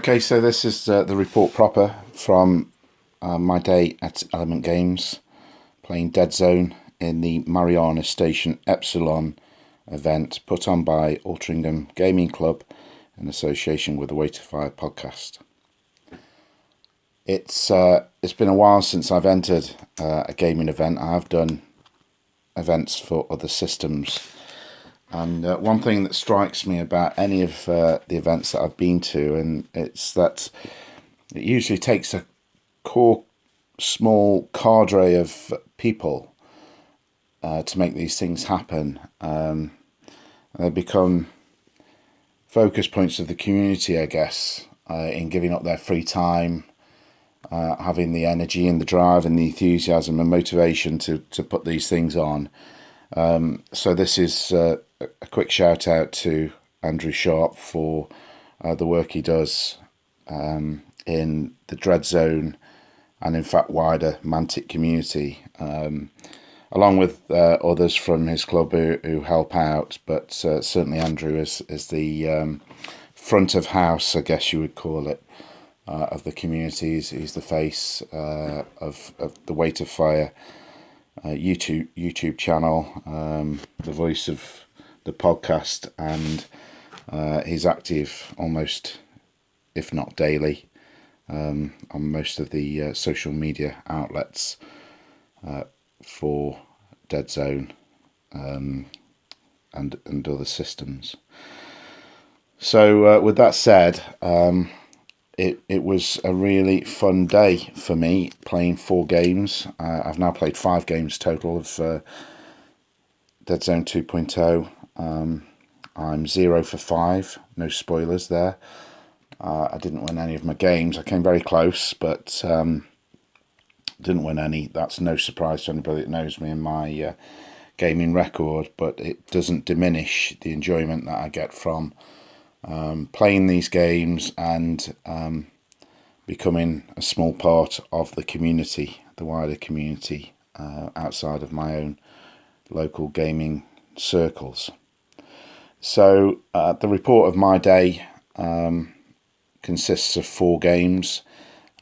Okay, so this is the report proper from my day at Element Games, playing Deadzone in the Mariana Station Epsilon event put on by Altrincham Gaming Club in association with the Way to Fire podcast. It's been a while since I've entered a gaming event. I've done events for other systems, and one thing that strikes me about any of the events that I've been to, and it's that it usually takes a core small cadre of people to make these things happen. They become focus points of the community, I guess, in giving up their free time, having the energy and the drive and the enthusiasm and motivation to put these things on. So this is a quick shout out to Andrew Sharp for the work he does in the Deadzone and in fact wider Mantic community, along with others from his club who help out, but certainly Andrew is the front of house, I guess you would call it, of the communities. He's the face of the Way to Fire YouTube channel, the voice of the podcast, and he's active almost, if not daily, on most of the social media outlets for Deadzone and other systems. So with that said, it was a really fun day for me playing 4 games. I've now played 5 games total of Deadzone 2.0. I'm 0 for 5, no spoilers there. I didn't win any of my games. I came very close, but didn't win any. That's no surprise to anybody that knows me and my gaming record, but it doesn't diminish the enjoyment that I get from playing these games and becoming a small part of the community, the wider community, outside of my own local gaming circles. So the report of my day consists of 4 games.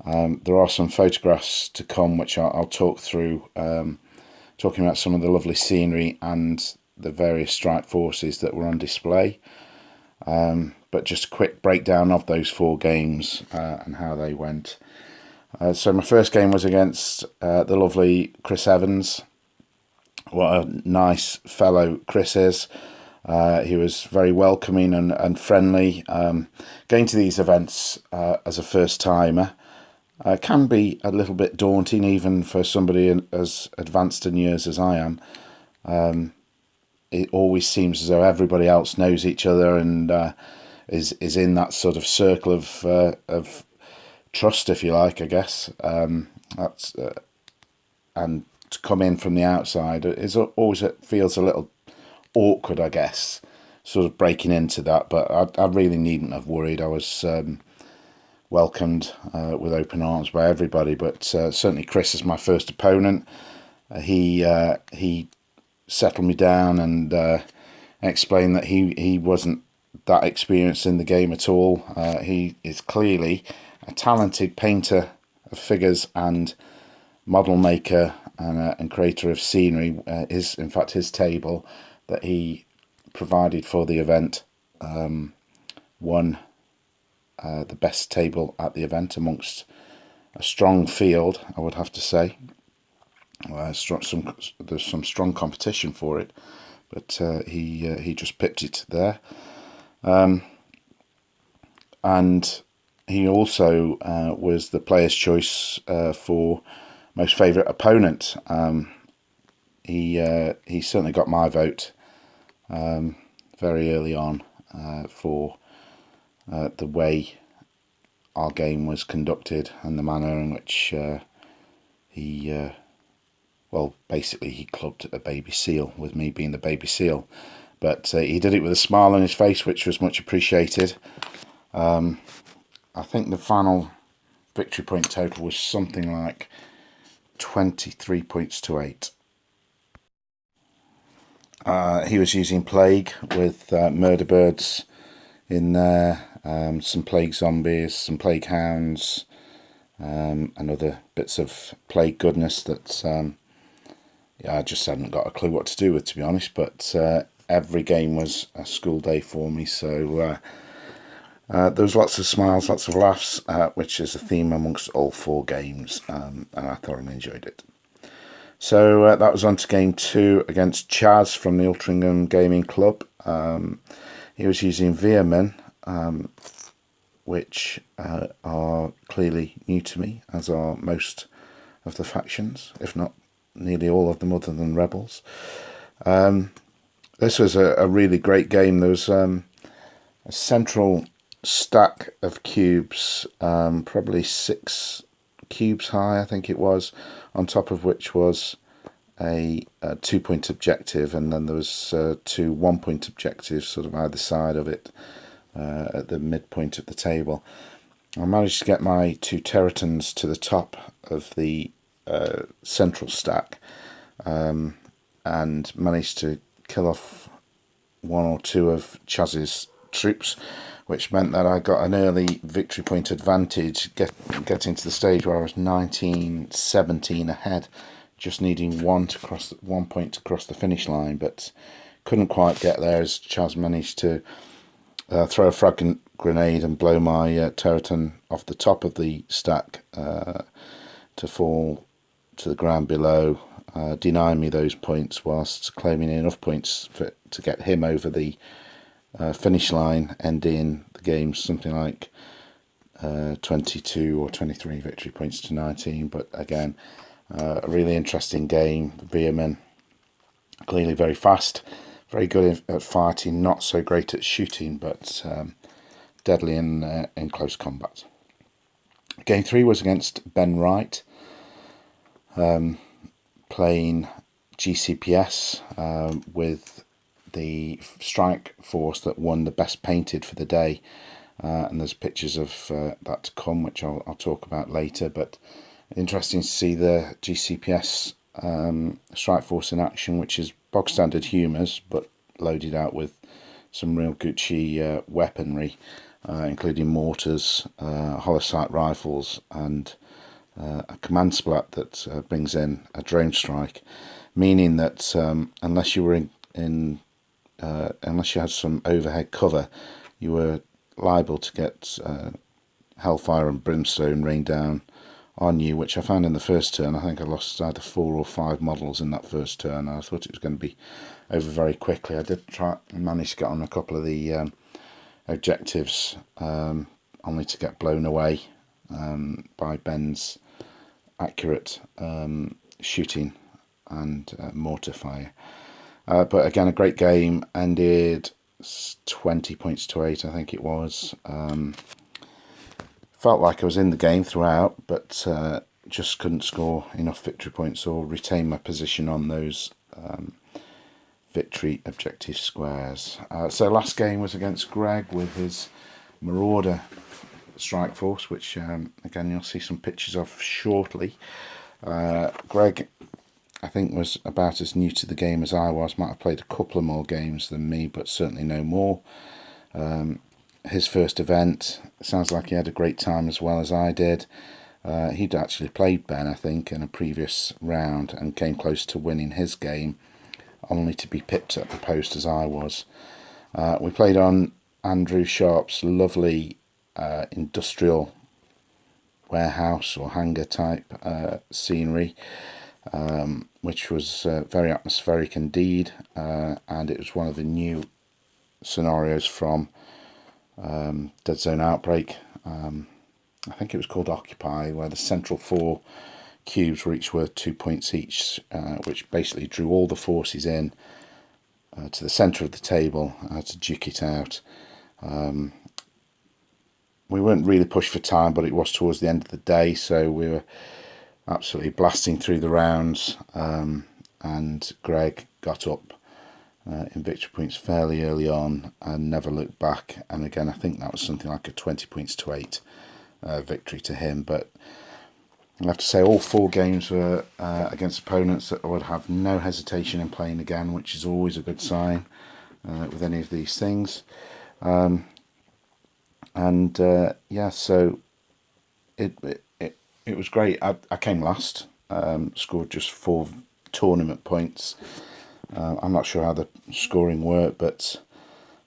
There are some photographs to come which I'll talk through, talking about some of the lovely scenery and the various strike forces that were on display. But just a quick breakdown of those 4 games and how they went. So my first game was against the lovely Chris Evans. What a nice fellow Chris is. He was very welcoming and friendly. Going to these events as a first timer can be a little bit daunting, even for somebody as advanced in years as I am. It always seems as though everybody else knows each other and is in that sort of circle of trust, if you like, I guess. That's and to come in from the outside is always, it feels a little awkward, I guess, sort of breaking into that. But I really needn't have worried. I was welcomed with open arms by everybody. But certainly Chris is my first opponent. He settled me down and explained that he wasn't that experienced in the game at all. He is clearly a talented painter of figures and model maker and creator of scenery. In fact his table that he provided for the event won the best table at the event amongst a strong field, I would have to say. There's some strong competition for it, but he just pipped it there. And he also was the player's choice for most favourite opponent. He certainly got my vote very early on for the way our game was conducted and the manner in which he basically he clubbed a baby seal, with me being the baby seal. But he did it with a smile on his face, which was much appreciated. I think the final victory point total was something like 23 points to 8. He was using Plague with murder birds in there some plague zombies, some plague hounds, and other bits of plague goodness that yeah, I just hadn't got a clue what to do with, to be honest. But every game was a school day for me, so there was lots of smiles, lots of laughs, which is a theme amongst all 4 games, and I thoroughly enjoyed it. So that was on to game 2 against Chaz from the Altrincham Gaming Club. He was using Veermen, which are clearly new to me, as are most of the factions, if not nearly all of them other than Rebels. This was a really great game. There was a central stack of cubes, probably 6 cubes high, I think it was, on top of which was a 2-point objective, and then there was 2 1-point objectives sort of either side of it at the midpoint of the table. I managed to get my 2 Terratons to the top of the central stack, and managed to kill off 1 or 2 of Chaz's troops, which meant that I got an early victory point advantage, getting to the stage where I was 19-17 ahead, just needing 1 point to cross the finish line, but couldn't quite get there as Chaz managed to throw a frag grenade and blow my Terraton off the top of the stack to fall to the ground below, denying me those points whilst claiming enough points to get him over the finish line, ending the game something like 22 or 23 victory points to 19. But again, a really interesting game. The Veermen, clearly very fast, very good at fighting, not so great at shooting, but deadly in close combat. Game 3 was against Ben Wright, playing GCPS with the strike force that won the best painted for the day, and there's pictures of that to come, which I'll talk about later. But interesting to see the GCPS strike force in action, which is bog standard humors but loaded out with some real Gucci weaponry, including mortars, hollow sight rifles, and a command splat that brings in a drone strike, meaning that unless you were unless you had some overhead cover, you were liable to get hellfire and brimstone rain down on you, which I found in the first turn. I think I lost either 4 or 5 models in that first turn. I thought it was going to be over very quickly. I did try and manage to get on a couple of the objectives, only to get blown away by Ben's accurate shooting and mortar fire. But again, a great game. Ended 20 points to 8, I think it was. Felt like I was in the game throughout, but just couldn't score enough victory points or retain my position on those victory objective squares. So last game was against Greg with his Marauder strike force, which again you'll see some pictures of shortly. Greg, I think, was about as new to the game as I was. Might have played a couple of more games than me, but certainly no more. His first event, sounds like he had a great time as well as I did. He'd actually played Ben, I think, in a previous round and came close to winning his game, only to be pipped at the post as I was. We played on Andrew Sharp's lovely industrial warehouse or hangar type scenery, which was very atmospheric indeed, and it was one of the new scenarios from Deadzone Outbreak. I think it was called Occupy, where the central 4 cubes were each worth 2 points each, which basically drew all the forces in to the centre of the table to duke it out. We weren't really pushed for time, but it was towards the end of the day, so we were absolutely blasting through the rounds, and Greg got up in victory points fairly early on and never looked back. And again, I think that was something like a 20 points to 8 victory to him. But I have to say, all 4 games were against opponents that I would have no hesitation in playing again, which is always a good sign with any of these things. And yeah, so it was great. I came last, scored just 4 tournament points. I'm not sure how the scoring worked, but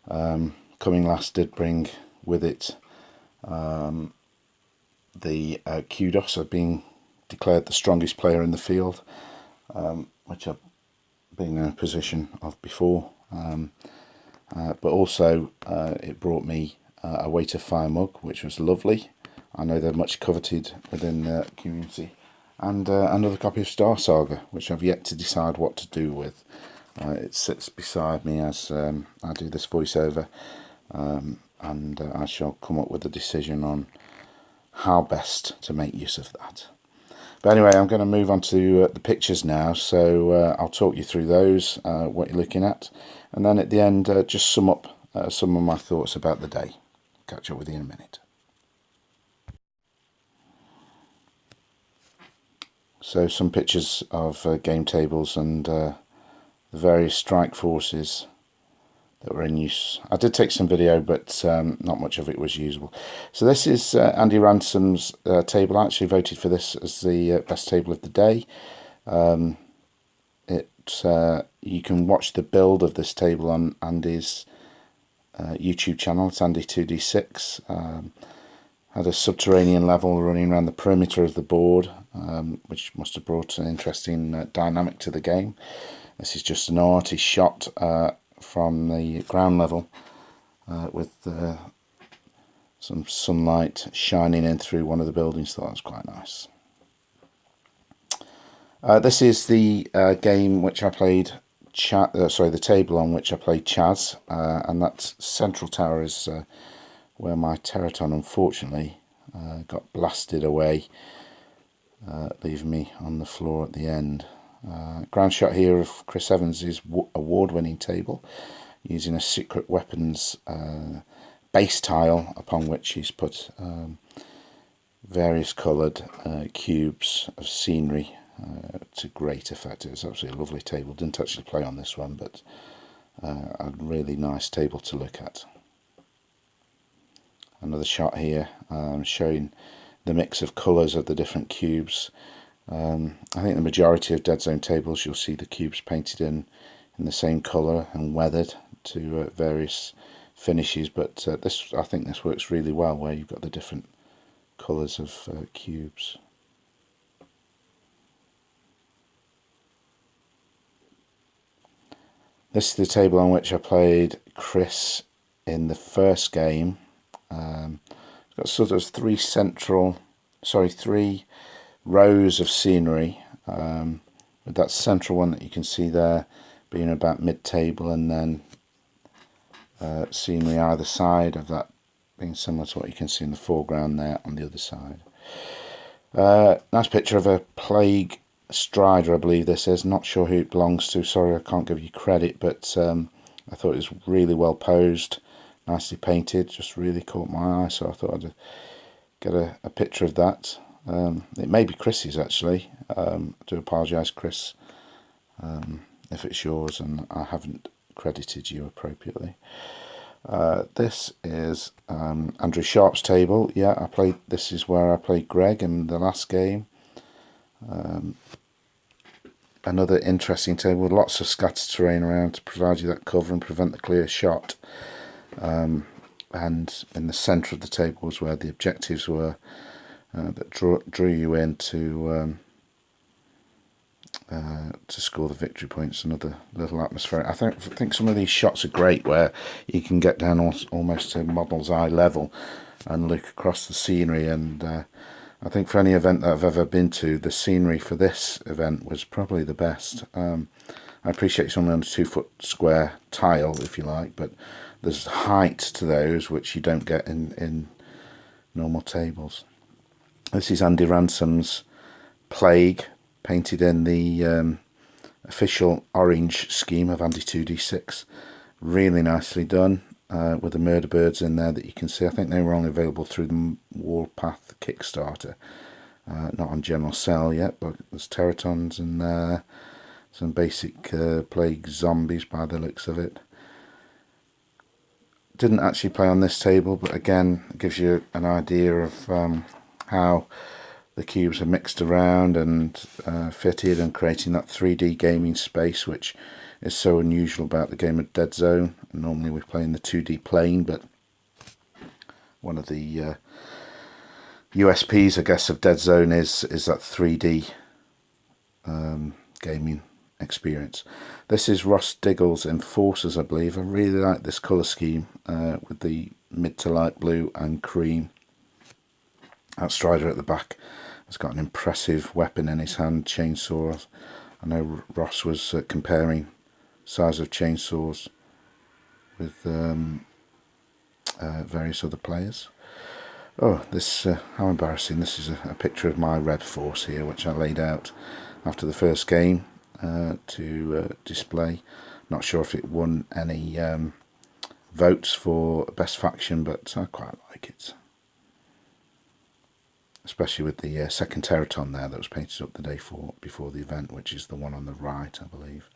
coming last did bring with it the kudos of being declared the strongest player in the field, which I've been in a position of before. But also it brought me a Weight of Fire mug, which was lovely. I know they're much coveted within the community. And another copy of Star Saga, which I've yet to decide what to do with. It sits beside me as I do this voiceover, and I shall come up with a decision on how best to make use of that. But anyway, I'm going to move on to the pictures now, so I'll talk you through those, what you're looking at, and then at the end just sum up some of my thoughts about the day. Catch up with you in a minute. So some pictures of game tables and the various strike forces that were in use. I did take some video, but not much of it was usable. So this is Andy Ransom's table. I actually voted for this as the best table of the day. You can watch the build of this table on Andy's YouTube channel. It's Andy2D6. Had a subterranean level running around the perimeter of the board, which must have brought an interesting dynamic to the game. This is just an artist shot from the ground level with some sunlight shining in through one of the buildings. Thought that was quite nice. This is the game which I played, the table on which I played Chaz, and that central tower is where my Teraton unfortunately got blasted away, leaving me on the floor at the end. Ground shot here of Chris Evans' award-winning table, using a secret weapons base tile upon which he's put various coloured cubes of scenery to great effect. It was absolutely a lovely table. Didn't actually play on this one, but a really nice table to look at. Another shot here showing the mix of colours of the different cubes. I think the majority of Deadzone tables you'll see the cubes painted in the same colour and weathered to various finishes, but I think this works really well where you've got the different colours of cubes. This is the table on which I played Chris in the first game. Got sort of three rows of scenery, with that central one that you can see there being about mid-table, and then scenery either side of that being similar to what you can see in the foreground there on the other side. Nice picture of a plague strider, I believe this is. Not sure who it belongs to, sorry I can't give you credit, but I thought it was really well posed, nicely painted, just really caught my eye, so I thought I'd get a picture of that. It may be Chris's actually. I do apologise, Chris, if it's yours and I haven't credited you appropriately. This is Andrew Sharp's table. Yeah, this is where I played Greg in the last game. Another interesting table with lots of scattered terrain around to provide you that cover and prevent the clear shot. And in the centre of the table was where the objectives were that drew you in to score the victory points. Another little atmosphere. I think some of these shots are great where you can get down almost to model's eye level and look across the scenery, and I think for any event that I've ever been to, the scenery for this event was probably the best. I appreciate it's only on a 2-foot square tile, if you like, but there's height to those which you don't get in normal tables. This is Andy Ransom's Plague, painted in the official orange scheme of Andy2D6. Really nicely done, with the murder birds in there that you can see. I think they were only available through the Warpath Kickstarter, not on general sale yet, but there's Teratons in there, some basic Plague zombies by the looks of it. didn't actually play on this table, but again, it gives you an idea of how the cubes are mixed around and fitted, and creating that 3D gaming space, which is so unusual about the game of Deadzone. Normally we play in the 2D plane, but one of the USPs, I guess, of Deadzone is that 3D gaming experience. This is Ross Diggle's Enforcers, I believe. I really like this colour scheme with the mid to light blue and cream. That Strider at the back has got an impressive weapon in his hand, chainsaw. I know Ross was comparing size of chainsaws with various other players. Oh, this how embarrassing. This is a picture of my Red Force here, which I laid out after the first game to display. Not sure if it won any votes for best faction, but I quite like it. Especially with the second Teraton there that was painted up the day before the event, which is the one on the right, I believe.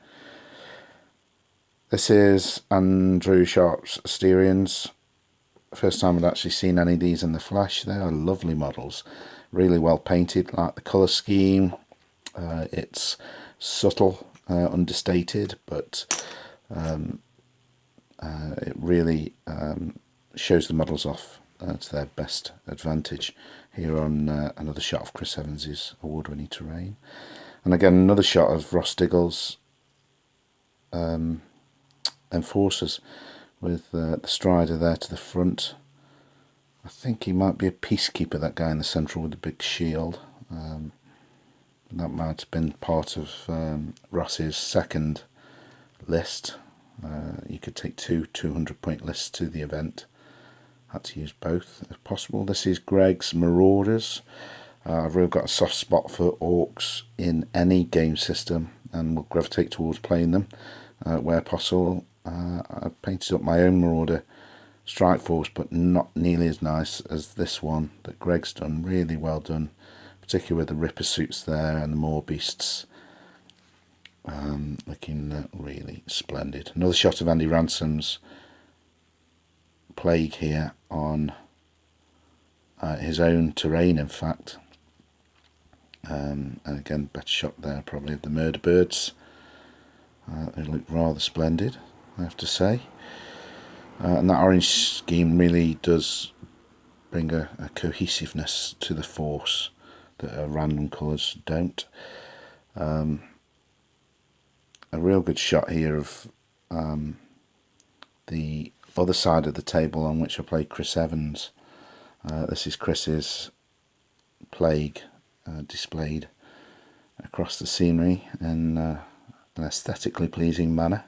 This is Andrew Sharp's Asterians. First time I'd actually seen any of these in the flesh. They are lovely models, really well painted. Like the colour scheme, it's subtle, understated, but it really shows the models off to their best advantage. Here on another shot of Chris Evans's award-winning terrain, and again another shot of Ross Diggle's Enforcers, with the Strider there to the front. I think he might be a peacekeeper, that guy in the central with the big shield. That might have been part of Ross's second list. You could take two 200-point lists to the event. Had to use both if possible. This is Greg's Marauders. I've really got a soft spot for orcs in any game system, and will gravitate towards playing them where possible. I've painted up my own Marauder Strike Force, but not nearly as nice as this one that Greg's done. Really well done, particularly with the Ripper suits there and the Moor Beasts. Looking really splendid. Another shot of Andy Ransom's Plague here on his own terrain, in fact. And again, better shot there probably of the Murder Birds. They look rather splendid, I have to say. And that orange scheme really does bring a cohesiveness to the force that random colours don't. A real good shot here of the other side of the table on which I played Chris Evans. This is Chris's Plague displayed across the scenery in an aesthetically pleasing manner.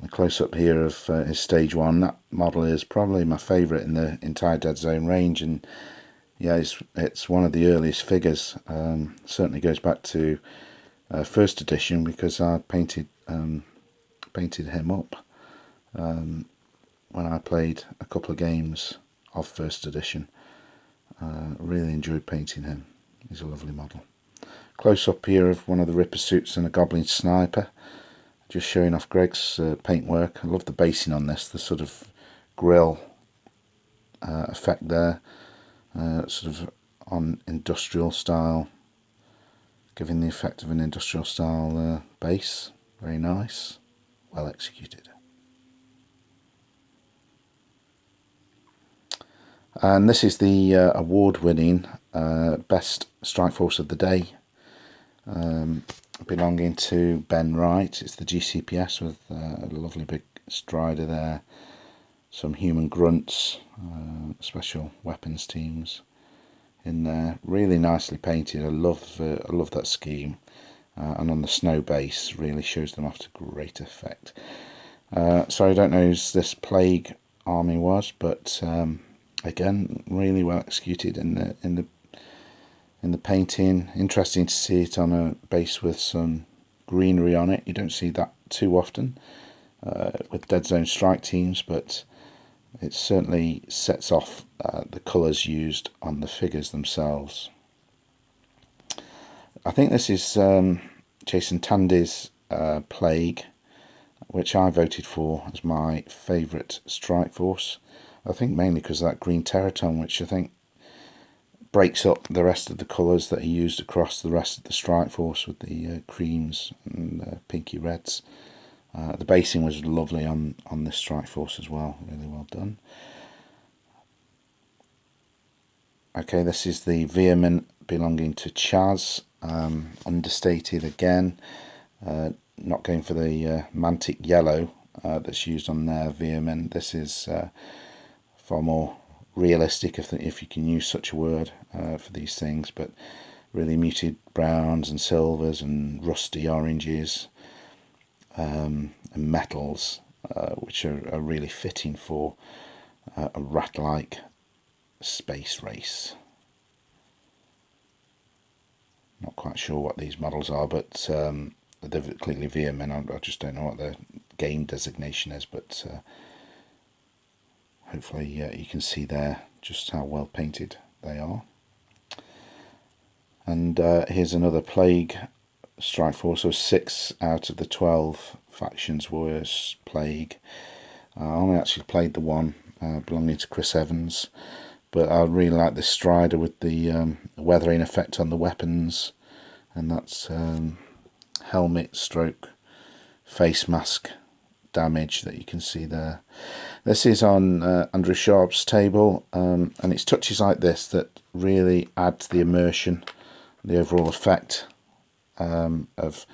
A close-up here of his stage 1. That model is probably my favourite in the entire Deadzone range, and yeah, it's one of the earliest figures. Certainly goes back to first edition, because I painted him up when I played a couple of games of first edition. Really enjoyed painting him. He's a lovely model. Close up here of one of the Ripper suits and a Goblin Sniper, just showing off Greg's paintwork. I love the basing on this, the sort of grill effect there, sort of on industrial style, giving the effect of an industrial style base. Very nice, well executed. And this is the award-winning Best Strike Force of the Day, belonging to Ben Wright. It's the GCPS with a lovely big Strider there, some human grunts, special weapons teams in there, really nicely painted. I love that scheme, and on the snow base really shows them off to great effect. So I don't know who this Plague army was, but again, really well executed in the painting. Interesting to see it on a base with some greenery on it. You don't see that too often with Deadzone strike teams, but it certainly sets off the colours used on the figures themselves. I think this is Jason Tandy's Plague, which I voted for as my favourite strike force. I think mainly because of that green terratone, which I think breaks up the rest of the colours that he used across the rest of the strike force with the creams and pinky reds. The basing was lovely on this strike force as well, really well done. Okay, this is the Vehement belonging to Chaz, understated again, not going for the Mantic yellow that's used on their Vehement. This is far more realistic, if you can use such a word for these things, but really muted browns and silvers and rusty oranges and metals, which are really fitting for a rat-like space race. Not quite sure what these models are, but they're clearly Vehement. I just don't know what their game designation is, but hopefully you can see there just how well painted they are. And here's another Plague strike force. So 6 out of the 12 factions were Plague. I only actually played the one belonging to Chris Evans, but I really like this Strider with the weathering effect on the weapons, and that's helmet stroke face mask damage that you can see there. This is on Andrew Sharp's table, and it's touches like this that really add to the immersion, the overall effect of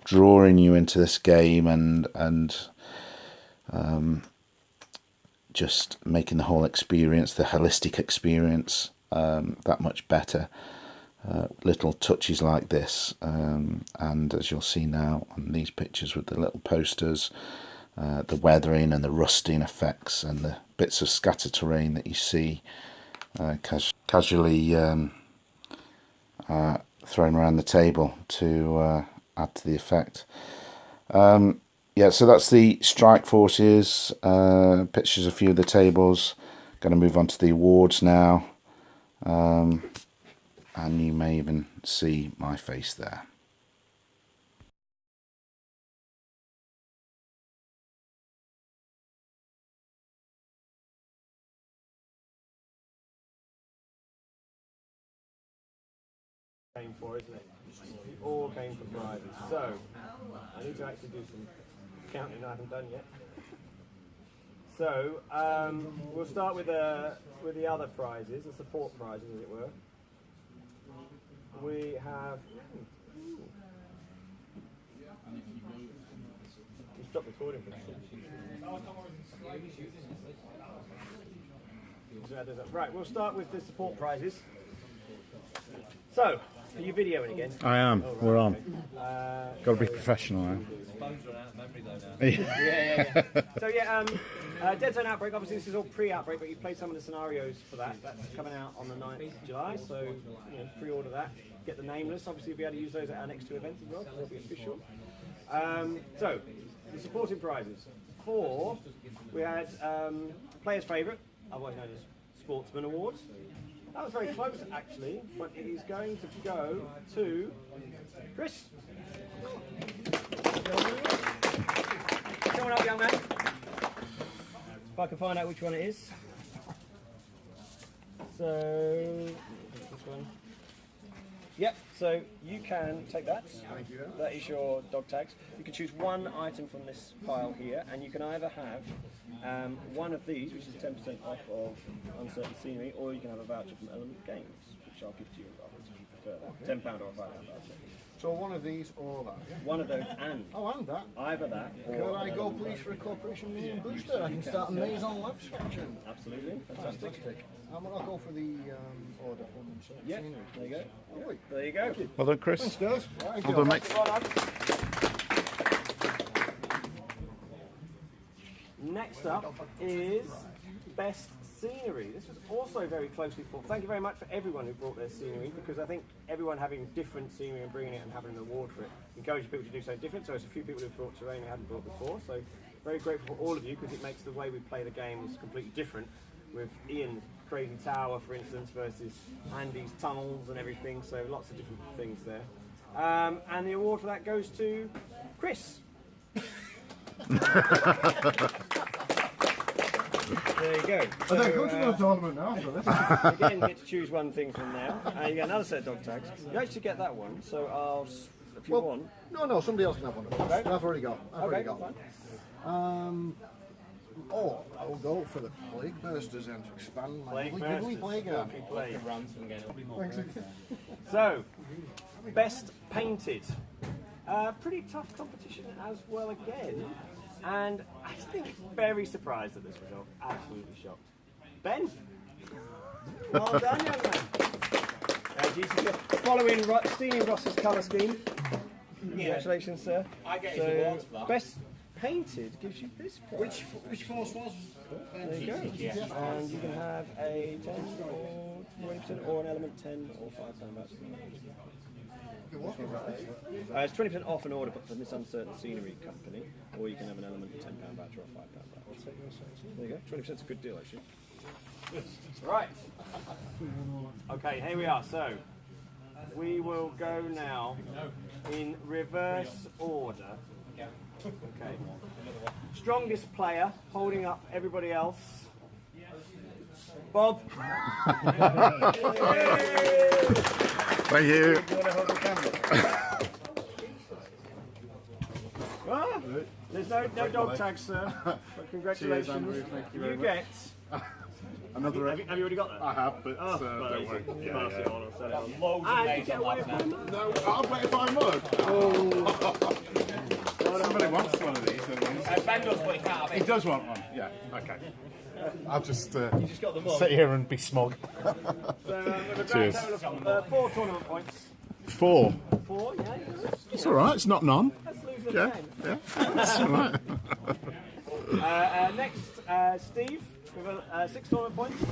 drawing you into this game and just making the whole experience, the holistic experience, that much better. Little touches like this, and as you'll see now on these pictures with the little posters, the weathering and the rusting effects and the bits of scatter terrain that you see casually thrown around the table to add to the effect. Yeah, so that's the strike forces, pictures of a few of the tables. Going to move on to the awards now, and you may even see my face there. Came for, isn't it? You all came for prizes. So I need to actually do some counting I haven't done yet. So we'll start with the other prizes, the support prizes, as it were. We have. Just stop recording for a second. Right, we'll start with the support prizes. So, are you videoing again? I am. Oh, right, we're on. Okay. Got to be professional now. Phones run out of memory though now. Yeah. So yeah, Deadzone Outbreak, obviously this is all pre-outbreak, but you played some of the scenarios for that. That's coming out on the 9th of July, so pre-order that. Get the nameless, obviously you'll be able to use those at our next 2 events as well, because they'll be official. So, the supporting prizes. 4, we had Player's Favourite, otherwise known as Sportsman Awards. That was very close actually, but it is going to go to Chris. Come on up, young man. If I can find out which one it is. So, this one. Yep, so you can take that. Thank you. That is your dog tags. You can choose one item from this pile here, and you can either have one of these, which is 10% off of Uncertain Scenery, or you can have a voucher from Element Games, which I'll give to you if you prefer that. £10 off that voucher. So one of these or that? Yeah? One of those and. Oh, and that. Either that. Could I go please for a Corporation Million Booster? I can start a maze on Labs faction. Absolutely. Fantastic. I'm going to go for the order from Uncertain Scenery. There you go. Lovely. There you go. Well done, Chris. Thanks, guys. Right, Well done, mate. Next up is Best Scenery. This was also very closely fought. Thank you very much for everyone who brought their scenery, because I think everyone having different scenery and bringing it and having an award for it encourages people to do something different. So there's a few people who've brought terrain who hadn't brought before. So very grateful for all of you, because it makes the way we play the games completely different. With Ian's crazy tower, for instance, versus Andy's tunnels and everything. So lots of different things there. And the award for that goes to Chris. There you go. I don't go to the tournament now after this. Again, you get to choose one thing from now. You get another set of dog tags. You actually get that one, so if you want. No, somebody else can have one of those. Okay. I've already got. Okay, fine. I'll go for the Plague Bursters and to expand my Plague lovely Plague Bursters. Army. Plague. So, best painted. Pretty tough competition as well again. And I think very surprised at this result. Absolutely shocked. Ben? Well done, young man. GCC, following stealing Ross's colour scheme. Congratulations, sir. I get his awards for that. Best painted gives you this prize. Which force was? There you go. And you can have a 10 or 20% or an element 10 or £5 voucher. It's 20% off an order for this uncertain scenery company, or you can have an element £10 voucher or £5 voucher. There you go. 20% is a good deal, actually. Right. Okay, here we are. So we will go now in reverse order. Okay. Strongest player, holding up everybody else. Bob. Thank you. You want to hold the camera? There's no dog tags, sir. But congratulations. Cheers, Andrew. Thank you very much. get. Another. Have you already got that? I have, but Oh, don't worry. pass it on. I'll set it on. Loads of And you days get on away that from now. that. No, I'll play if I mug. Somebody wants one of these. Ben does, but he can't have He it. does want one. Yeah. Okay. I'll just Just got the mug. sit here and be smug. So, with a grand Cheers. total of 4 tournament points. 4. 4, yeah. It's all right. It's not none. Let's lose the Yeah. 10. Yeah. It's all right. Next, Steve with 6 tournament points.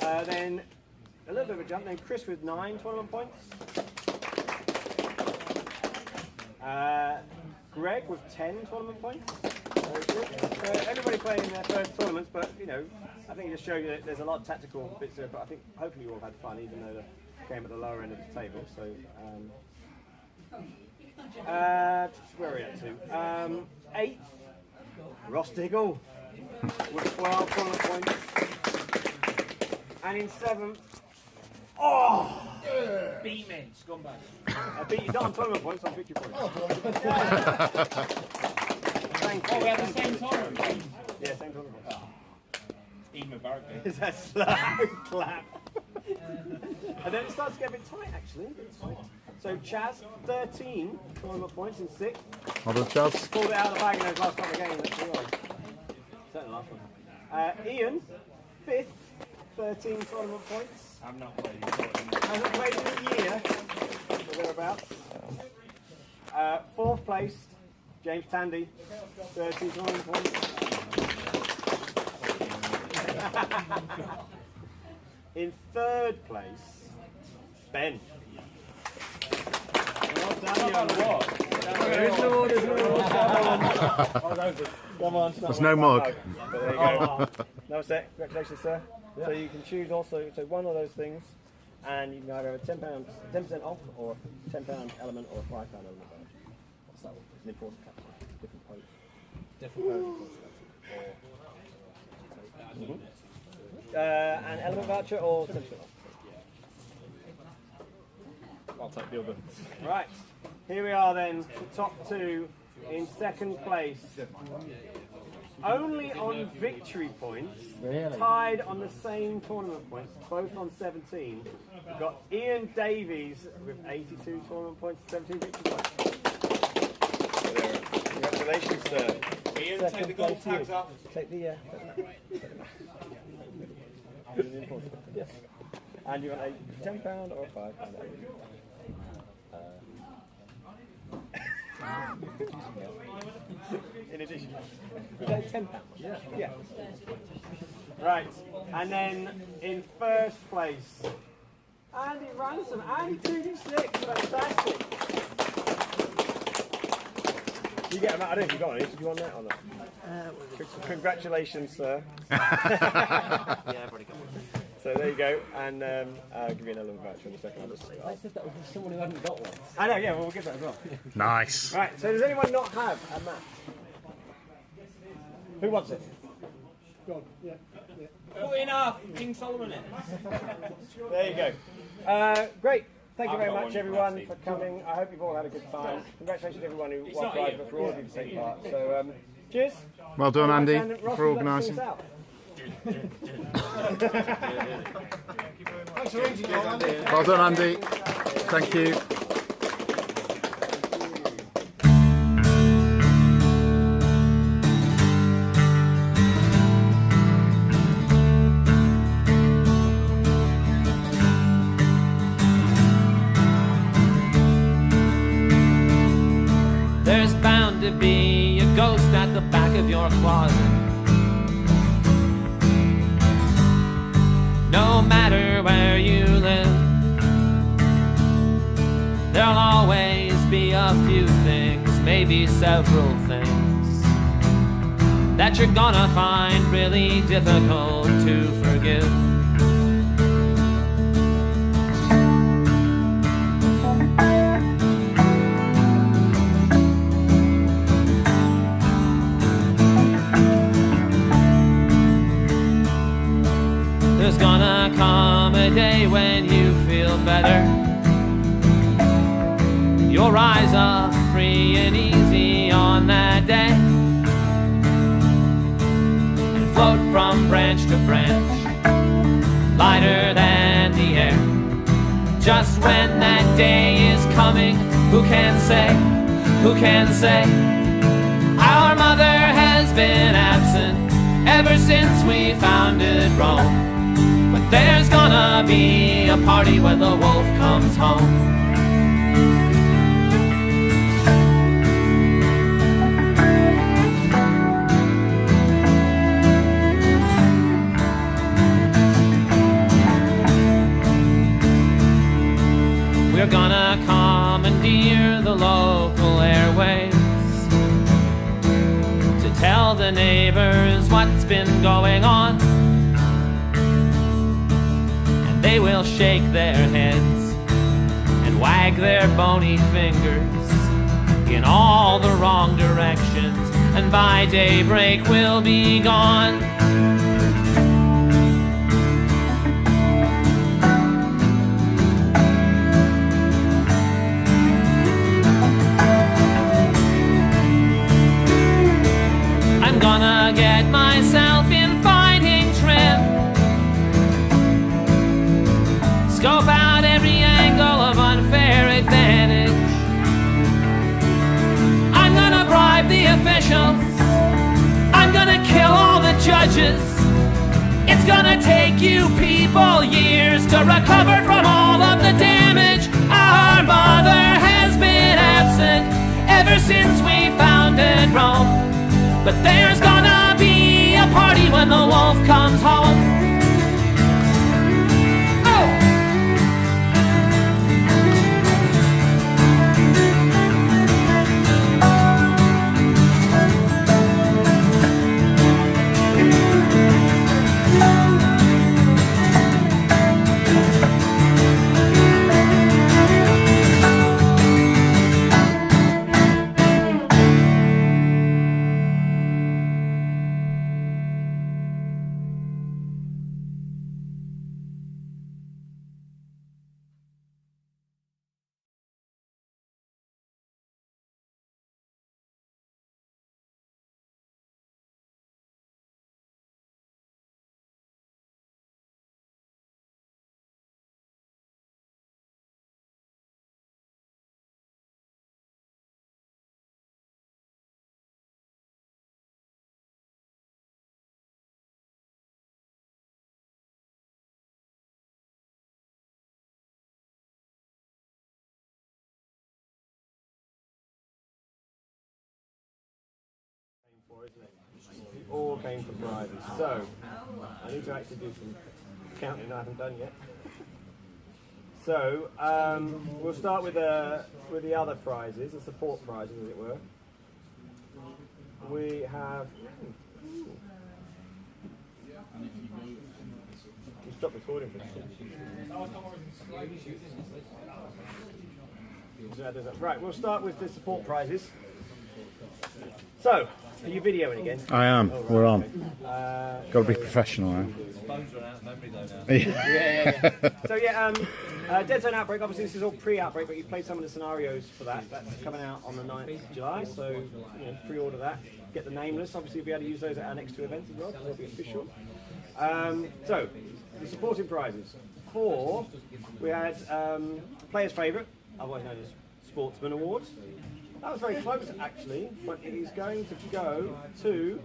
Then a little bit of a jump. Then Chris with 9 tournament points. Greg with 10 tournament points. Very good. Everybody playing their first tournaments, but you know, I think it just shows you that there's a lot of tactical bits there. But I think hopefully you all had fun, even though the game at the lower end of the table. So, where are we at to? 8th, Ross Diggle with 12 tournament points. And in 7th, Beat me, scumbag. I beat you not on tournament points, on victory points. Thank you. Oh, we had the same tournament. Yeah, same tournament points. Even Barrett. Is that slap clap? And then it starts to get a bit tight, actually. A bit tight. So Chaz, 13 tournament points in 6th. Hold on, Charles. Pulled it out of the bag in those last couple of games, actually. Certainly the last one. Ian, 5th, 13 tournament points. I'm not playing. Hasn't played in a year, or thereabouts. 4th place, James Tandy, 13 tournament points. In 3rd place, Ben. Well done, young man. Come on. There's no mug. There you go. No set. Congratulations, sir. So you can choose also one of those things, and you can either have a £10 off, or a £10 element, or a £5 element voucher. What's that one? It's an important category. Different pose. Different pose. An element voucher or 10% off. I'll take the other. Right. Here we are then. The top 2 in 2nd place. Only on victory points, tied on the same tournament points, both on 17. We've got Ian Davies with 82 tournament points, 17 victory points. Congratulations, sir. Ian, Second take the gold place to you. tags off. Take the yes. And you want a £10 or a £5? In addition, is that £10? Yeah. Right, and then in 1st place, Andy Ransom, Andy 2D6, fantastic. You get them out. I don't know if you got any. Did you want that or not? Congratulations, sir. Yeah, everybody got one. So So there you go, and I'll give you another voucher in a second. I said that was for someone who hadn't got one. I know, yeah, well, we'll give that as well. Nice. Right, so does anyone not have a map? Who wants it? Put enough! King Solomon it. There you go. Great. Thank you I've very got much, one everyone, last for coming. I hope you've all had a good time. Congratulations to everyone who won not prize, you. but for all of you to take part. So, cheers. Well done, Andy, And Ross, for would you like to organising. sing us out? Thanks for arranging it, Andy. Well done, Andy. Thank you. There's bound to be a ghost at the back of your closet. No matter where you live, there'll always be a few things, maybe several things, that you're gonna find really difficult to forgive. There's gonna come a day when you feel better. You'll rise up free and easy on that day, and float from branch to branch, lighter than the air. Just when that day is coming, who can say, who can say? Our mother has been absent ever since we founded Rome. But there's gonna be a party when the wolf comes home. We're gonna commandeer the local airwaves to tell the neighbors what's been going on. They will shake their heads and wag their bony fingers in all the wrong directions, and by daybreak we'll be gone. I'm gonna get myself in fighting trim, scope out every angle of unfair advantage. I'm gonna bribe the officials, I'm gonna kill all the judges. It's gonna take you people years to recover from all of the damage. Our mother has been absent ever since we founded Rome. But there's gonna be a party when the wolf comes home. We all came for prizes. So, I need to actually do some counting I haven't done yet. So, we'll start with the other prizes, the support prizes as it were. We have... Stop recording for a second. Right, we'll start with the support prizes. So, are you videoing again? I am. Oh, right, We're on. okay. Got to be professional now. Phones run out of memory though now. Yeah. So Deadzone Outbreak, obviously this is all pre-outbreak, but you played some of the scenarios for that. That's coming out on the 9th of July, so pre-order that. Get the nameless, obviously you'll be able to use those at our next two events as well, they'll be official. So, the supporting prizes. 4, we had Player's Favourite, otherwise known as Sportsman Awards. That was very close actually, but it is going to go to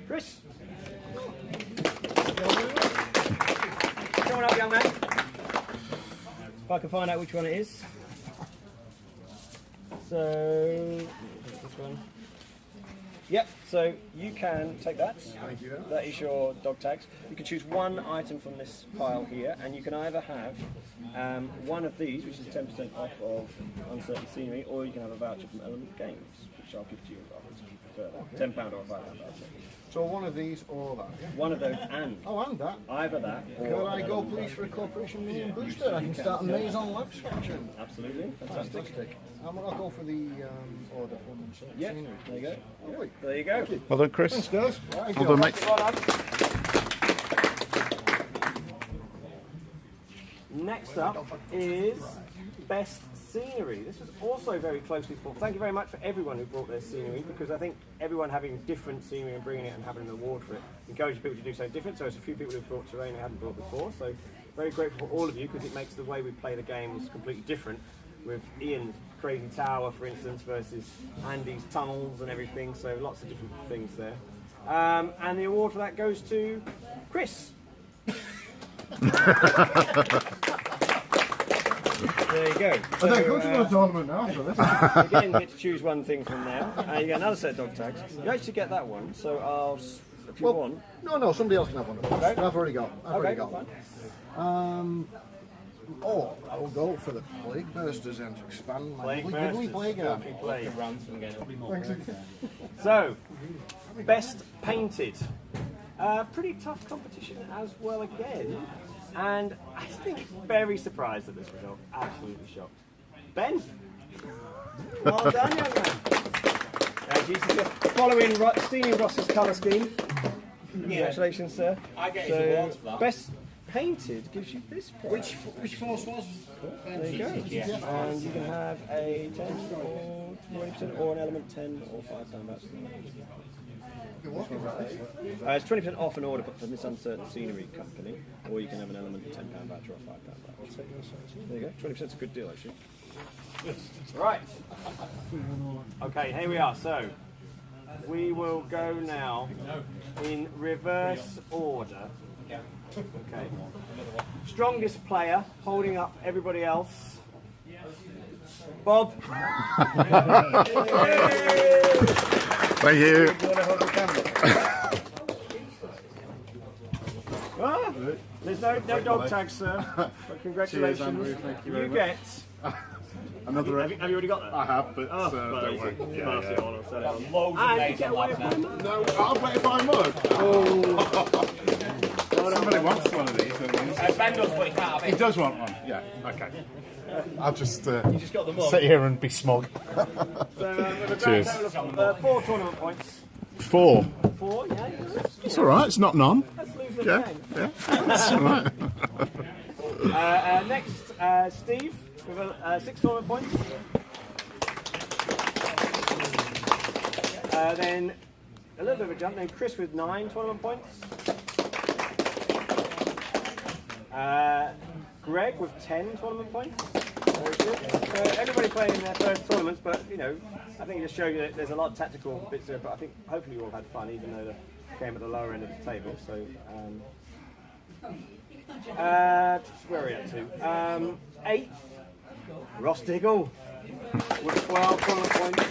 Chris. Come on up, young man. If I can find out which one it is. So, this one. Yep, so you can take that. Thank you. That is your dog tags. You can choose one item from this pile here, and you can either have one of these, which is 10% off of Uncertain Scenery, or you can have a voucher from Element Games, which I'll give to you if you prefer that. £10 or a £5 voucher. So one of these or that? Yeah? One of those and Oh, and that. either that or... Could I go please for a Corporation Million Booster? I can start a Maison Labs faction. Absolutely, fantastic. Fantastic. I'm going to go for the order from Yeah, Scenery. there you go. Oh, wait. There you go. Well done, Chris. Thanks, guys. Right, Well done, mate. Well done. Next up is Best Scenery. This was also very closely fought. Thank you very much for everyone who brought their scenery, because I think everyone having different scenery and bringing it and having an award for it encourages people to do something different. So there's a few people who've brought terrain they hadn't brought before. So very grateful for all of you, because it makes the way we play the games completely different. With Ian's Crazy Tower, for instance, versus Andy's tunnels and everything. So lots of different things there. And the award for that goes to Chris. There you go. I don't go to the tournament now after this. Again, you get to choose one thing from now. You get another set of dog tags. You actually get that one, so if you want. No, somebody else can have one. Okay. I've already got. Okay, Fine. Or I will go for the Plague Bursters and to expand my Plague lovely Plague Army. Plague. Thanks. So, Best Painted. Pretty tough competition as well again. And I think very surprised at this result. Absolutely shocked. Ben? Well done, young man. Following Steenie Ross's colour scheme. Congratulations, sir. I get his awards for that. Best Painted gives you this prize. Which force was? There you go. And you can have a 10 or 20% or an element 10 or £5 voucher. It's 20% off an order from this Uncertain Scenery company, or you can have an element £10 voucher or £5 voucher. There you go. 20% is a good deal, actually. Right. Okay, here we are. So we will go now in reverse order. Okay. Strongest player, holding up everybody else. Bob. Thank you. There's no dog tags, sir. But congratulations. Cheers, Andrew. Thank you very much. get. Another. Have you already got that? I have, but Oh, don't worry. yeah. Pass it on, I'll set it on. Loads of And you names get on away that with now. one. No, I'll play if I mug. Somebody wants one of these. Ben does, but he can't have He it. does want one. Yeah. Okay. I'll just You just got the mug. sit here and be smug. So with a grand Cheers. total of 4 tournament points. 4. 4, yeah. It's all right. It's not none. Let's lose the Yeah. game. Yeah. It's all right. Next, Steve with 6 tournament points. Then a little bit of a jump. Then Chris with 9 tournament points. Greg with 10 tournament points. Very good. So everybody playing their first tournaments, but I think it just shows you that there's a lot of tactical bits there. But I think hopefully you all had fun, even though they came at the lower end of the table. So where are we up to? 8th, Ross Diggle with 12 tournament points.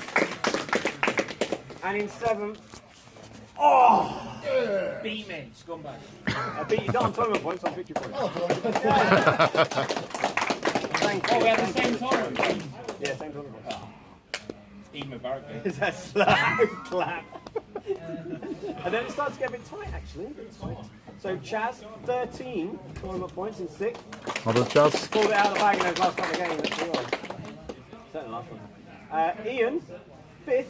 And in 7th, Beat me, scumbag. I beat you down tournament points on victory points. Thank you. Oh, we have the same tournament. Yeah, same tournament points. Even Barricade. Is that slap? Clap. And then it starts to get a bit tight, actually. A bit tight. So Chaz, 13 tournament points in 6th. Hold on, Chaz. Pulled it out of the bag in those last couple of games. That's the one. Certainly the last one. Ian, 5th,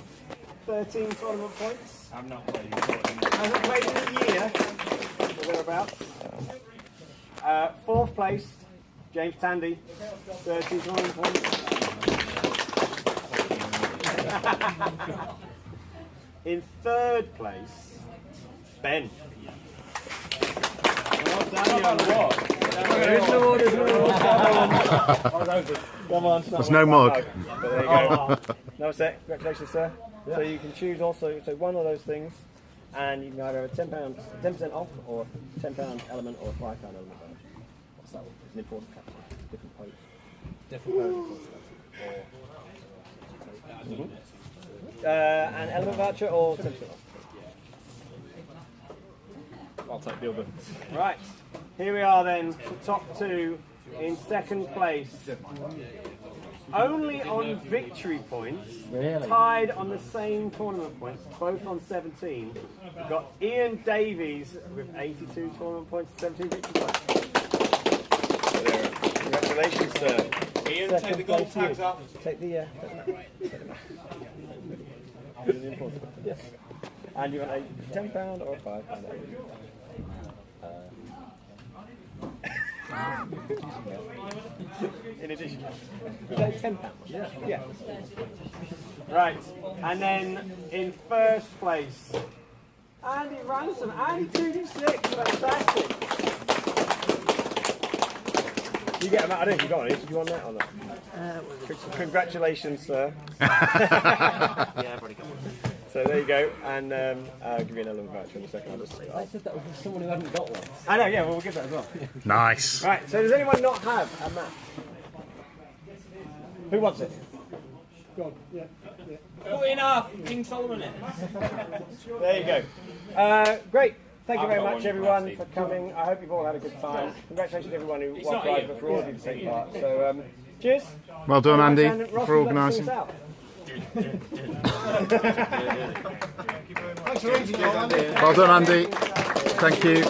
13 tournament points. I'm not playing. Hasn't played in a year, or thereabouts. 4th place, James Tandy, 13 tournament points. In 3rd place, Ben. Well done, Come on. There's no mug. But there you go. No sec. Congratulations, sir. So you can choose also one of those things, and you can either have a £10, 10% off, or a £10 element, or a £5 element. What's that one? It's an important category. Different pose. Different pose. An element voucher or 10% off. I'll take the other. Right, here we are then, the top 2 in 2nd place. Only on victory points, tied on the same tournament points, both on 17. We've got Ian Davies with 82 tournament points and 17 victory points. So there, congratulations, sir. Ian, Second take the gold place tags you. off. Take the, yes. And you want a £10 or a £5 element? In addition, is that £10? Yeah. Right, and then in 1st place, Andy Ransom, Andy 2D6, fantastic. You get them out, I don't know if you got any, did you want that or not? Congratulations, sir. Yeah, I've already got one. So there you go, and I'll give you an element voucher in a second. I said that was for someone who hadn't got one. I know, yeah, well, we'll give that as well. Nice. Right, so does anyone not have a map? Who wants it? Put enough. King Solomon it. There you go. Great. Thank you I've very got much, one everyone, for for coming. I hope you've all had a good time. Congratulations to everyone who walked right, but for all of you to take part. So, cheers. Well done, Andy, And Ross, for would you like to organising. sing us out? Thanks for reading, Andy. Well done, Andy. Thank you.